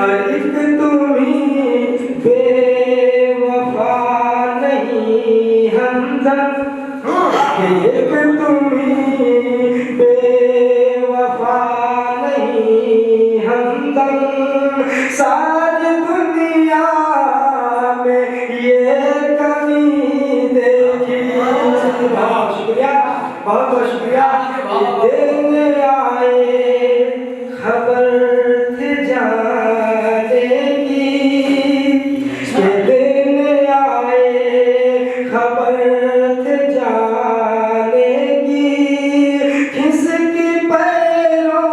एक तुम्ही बेवफा नहीं हमदम, एक तुम्ही बेवफा नहीं हमदम, सारी दुनिया में ये कमी देखी। बहुत शुक्रिया, बहुत बहुत शुक्रिया। देने आए खबर थे जाने की, ये देने आए खबर थे जाने की, किसकी पैरों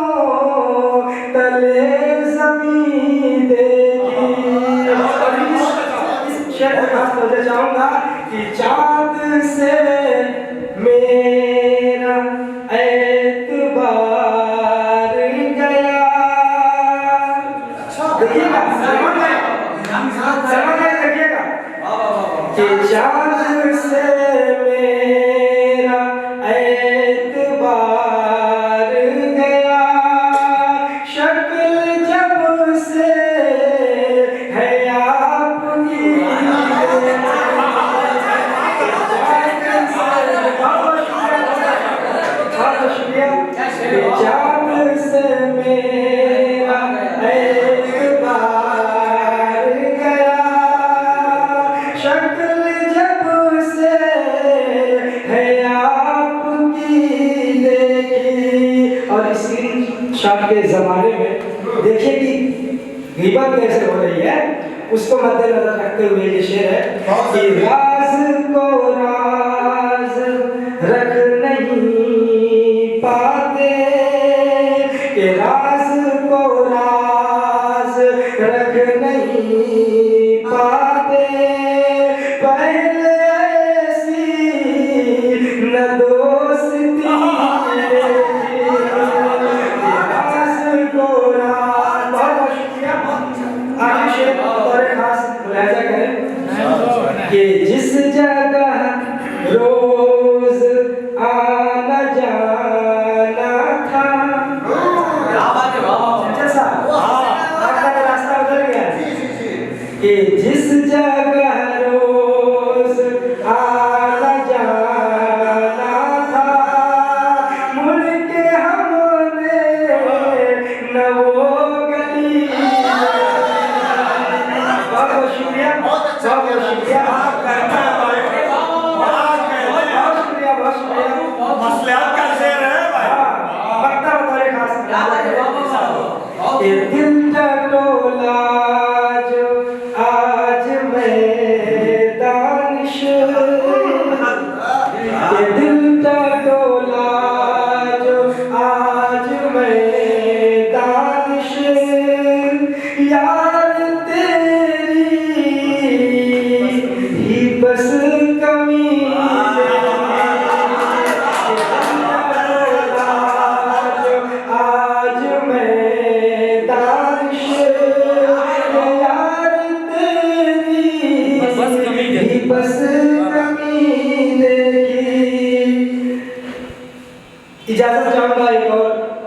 तले जमीन देखी। इस शेर में खास तवज्जो चाहूंगा कि चाँद से मेरा एतबार गया। देखिएगा, समझ में देखिएगा कि चाँद से मेरा एतबार गया, शक्ल जब से है आपकी। चाँद से मेरा एतबार गया, शक्ल जब से है आपकी देखी। और इसी शब्द के जमाने में देखिए कि ग़ीबत कैसे हो रही है, उसको मद्देनजर रखते हुए ये शेर है कि राज को राज रख नहीं पाते, कि राज को राज रख नहीं पाते, पहले ऐसी न दोस्ती देखी। राज को राज, बहुत शुक्रिया। आगे शेर और खास मुलाहिजा करें कि जिस जगह रोज आना जाना था, जैसा आपका रास्ता बदल गया कि जिस जगह रोज आना जाना था, मुड़ के हमने न वो गली। बहुत शुक्रिया, बहुत शुक्रिया। मसलियात का शेर है भाई। बख्तर बतौर खास ये दिल का टोला जो आज मैदान ये दिल का टोला जो आज मैदान यार तेरी ही बस कमी। आज मैदान